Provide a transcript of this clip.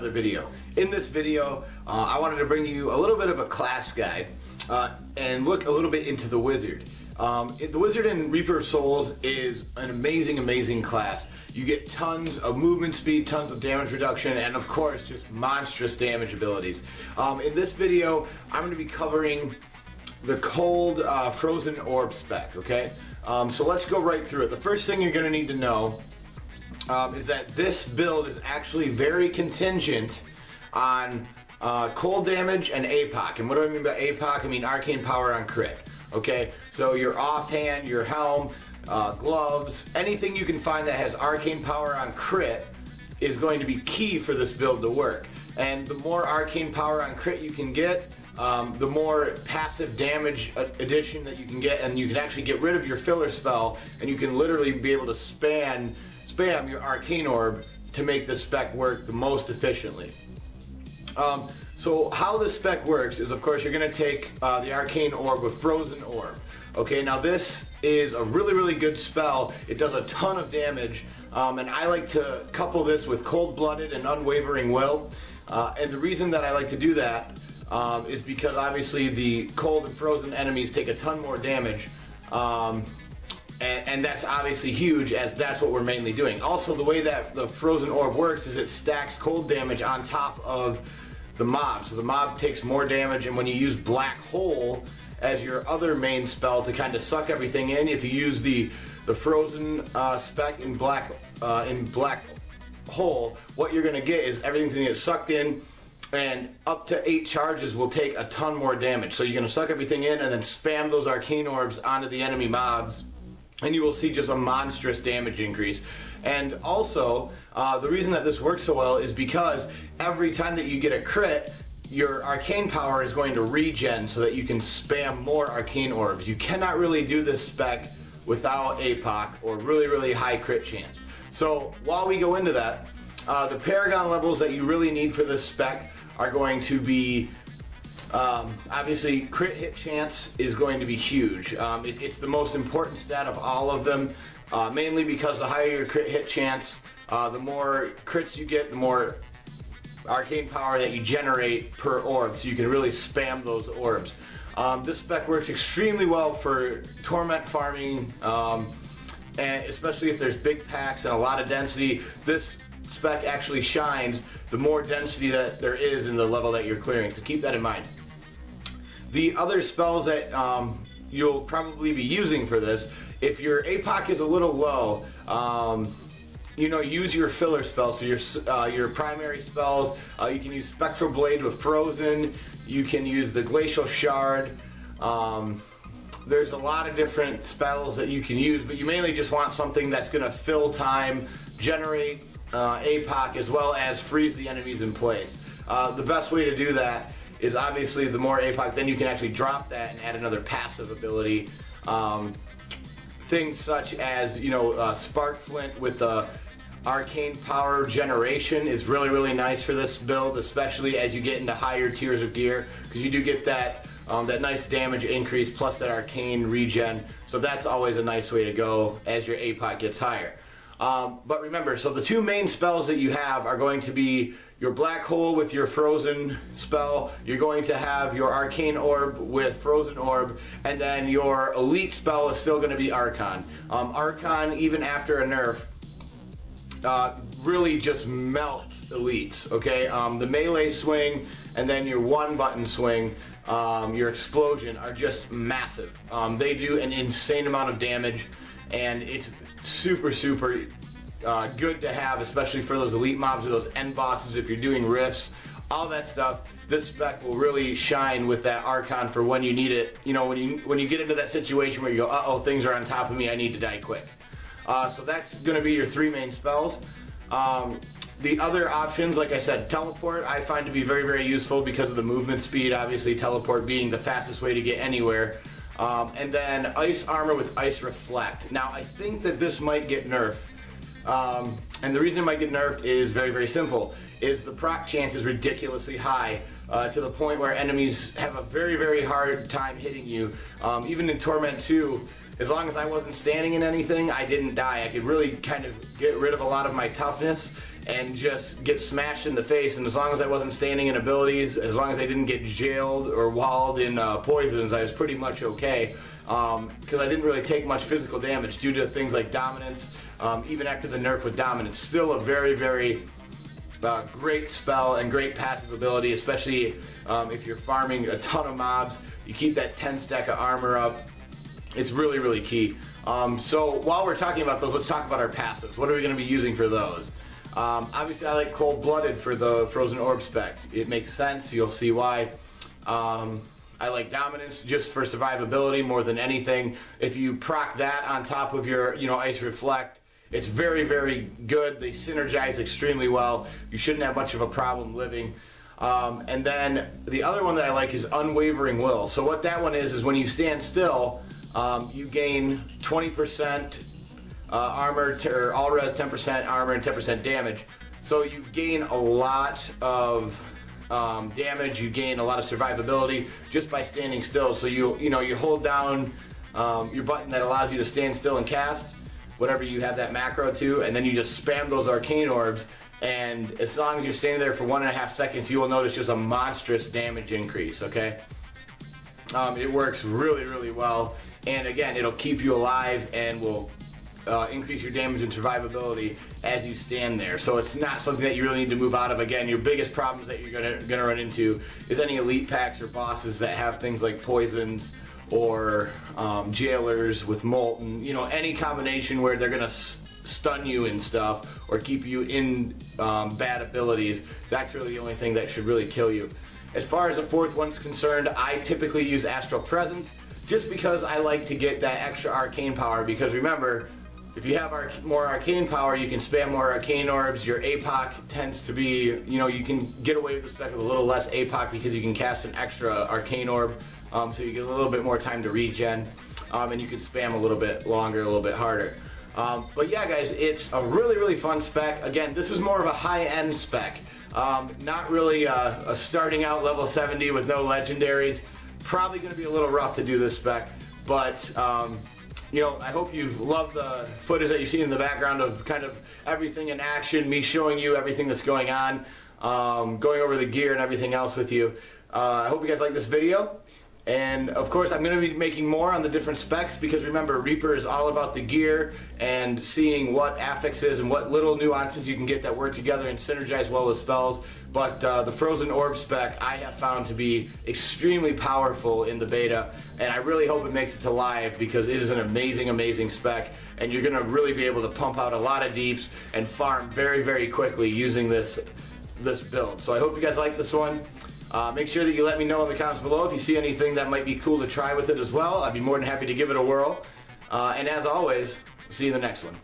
another video. In this video, I wanted to bring you a little bit of a class guide and look a little bit into the Wizard. The Wizard in Reaper of Souls is an amazing class. You get tons of movement speed, tons of damage reduction, and of course just monstrous damage abilities. In this video, I'm going to be covering the cold Frozen Orb spec, okay? So let's go right through it. The first thing you're going to need to know is that this build is actually very contingent on cold damage and APOC. And what do I mean by APOC? I mean arcane power on crit. Okay, so your offhand, your helm, gloves, anything you can find that has arcane power on crit is going to be key for this build to work. And the more arcane power on crit you can get, the more passive damage addition that you can get, and you can actually get rid of your filler spell, and you can literally be able to spam your arcane orb to make the spec work the most efficiently. So how this spec works is, of course, you're going to take the arcane orb with Frozen Orb. Okay, now this is a really good spell. It does a ton of damage, and I like to couple this with Cold-Blooded and Unwavering Will. And the reason that I like to do that is because obviously the cold and frozen enemies take a ton more damage, and that's obviously huge, as that's what we're mainly doing. Also, the way that the Frozen Orb works is it stacks cold damage on top of the mob, so the mob takes more damage. And when you use Black Hole as your other main spell to kind of suck everything in, if you use the Frozen spec in Black Hole, what you're going to get is everything's going to get sucked in, and up to 8 charges will take a ton more damage. So you're going to suck everything in and then spam those arcane orbs onto the enemy mobs, and you will see just a monstrous damage increase. And also, the reason that this works so well is because every time that you get a crit, your arcane power is going to regen so that you can spam more arcane orbs. You cannot really do this spec without APOC or really high crit chance. So while we go into that, the Paragon levels that you really need for this spec are going to be, obviously crit hit chance is going to be huge. It's the most important stat of all of them, mainly because the higher your crit hit chance, the more crits you get, the more arcane power that you generate per orb, so you can really spam those orbs. This spec works extremely well for torment farming, and especially if there's big packs and a lot of density. This spec actually shines the more density that there is in the level that you're clearing, so keep that in mind. The other spells that you'll probably be using for this, if your APOC is a little low, you know, use your filler spells. So your primary spells, you can use Spectral Blade with Frozen, you can use the Glacial Shard. There's a lot of different spells that you can use, but you mainly just want something that's going to fill time, generate APOC, as well as freeze the enemies in place. The best way to do that is obviously the more APOC, then you can actually drop that and add another passive ability. Things such as, you know, Spark Flint with the arcane power generation is really nice for this build, especially as you get into higher tiers of gear, because you do get that that nice damage increase plus that arcane regen. So that's always a nice way to go as your APOC gets higher. But remember, so the two main spells that you have are going to be your Black Hole with your Frozen spell, you're going to have your Arcane Orb with Frozen Orb, and then your elite spell is still going to be Archon. Archon, even after a nerf, really just melts elites, okay? The melee swing and then your one button swing, your explosion, are just massive. They do an insane amount of damage, and it's super good to have, especially for those elite mobs or those end bosses. If you're doing rifts, all that stuff, this spec will really shine with that Archon for when you need it. You know, when you get into that situation where you go, uh-oh, things are on top of me, I need to die quick. So that's going to be your 3 main spells. The other options, like I said, teleport I find to be very useful because of the movement speed, obviously teleport being the fastest way to get anywhere. And then Ice Armor with Ice Reflect. Now I think that this might get nerfed. And the reason it might get nerfed is very simple, is the proc chance is ridiculously high to the point where enemies have a very, very hard time hitting you. Even in Torment 2, as long as I wasn't standing in anything, I didn't die. I could really kind of get rid of a lot of my toughness and just get smashed in the face. And as long as I wasn't standing in abilities, as long as I didn't get jailed or walled in poisons, I was pretty much okay. Because I didn't really take much physical damage due to things like dominance. Even after the nerf with dominance, still a very, very great spell and great passive ability, especially if you're farming a ton of mobs. You keep that 10 stack of armor up. It's really, really key. So while we're talking about those, let's talk about our passives. What are we going to be using for those? Obviously, I like Cold-Blooded for the Frozen Orb spec. It makes sense. You'll see why. I like Dominance just for survivability more than anything. If you proc that on top of your, Ice Reflect, it's very, very good. They synergize extremely well. You shouldn't have much of a problem living. And then the other one that I like is Unwavering Will. So what that one is when you stand still, you gain 20% armor, or all res 10% armor and 10% damage. So you gain a lot of damage, you gain a lot of survivability just by standing still. So you hold down your button that allows you to stand still and cast whatever you have that macro to, and then you just spam those arcane orbs, and as long as you're standing there for 1.5 seconds, you will notice just a monstrous damage increase, okay? It works really, really well, and again, it'll keep you alive and will increase your damage and survivability as you stand there. So it's not something that you really need to move out of. Again, your biggest problems that you're gonna run into is any elite packs or bosses that have things like poisons or jailers with Molten. Any combination where they're gonna stun you and stuff or keep you in bad abilities. That's really the only thing that should really kill you. As far as the fourth one's concerned, I typically use Astral Presence just because I like to get that extra arcane power, because remember, if you have more arcane power, you can spam more arcane orbs. Your APOC tends to be, you can get away with the spec with a little less APOC because you can cast an extra arcane orb, so you get a little bit more time to regen, and you can spam a little bit longer, a little bit harder. But yeah, guys, it's a really, really fun spec. Again, this is more of a high-end spec, not really a starting out level 70 with no legendaries. Probably going to be a little rough to do this spec, but I hope you've loved the footage that you've seen in the background of kind of everything in action, me showing you everything that's going on, going over the gear and everything else with you. I hope you guys like this video. And of course, I'm going to be making more on the different specs, because remember, Reaper is all about the gear and seeing what affixes and what little nuances you can get that work together and synergize well with spells. But the Frozen Orb spec I have found to be extremely powerful in the beta, and I really hope it makes it to live, because it is an amazing, amazing spec, and you're going to really be able to pump out a lot of deeps and farm very, very quickly using this build. So I hope you guys like this one. Make sure that you let me know in the comments below if you see anything that might be cool to try with it as well. I'd be more than happy to give it a whirl. And as always, see you in the next one.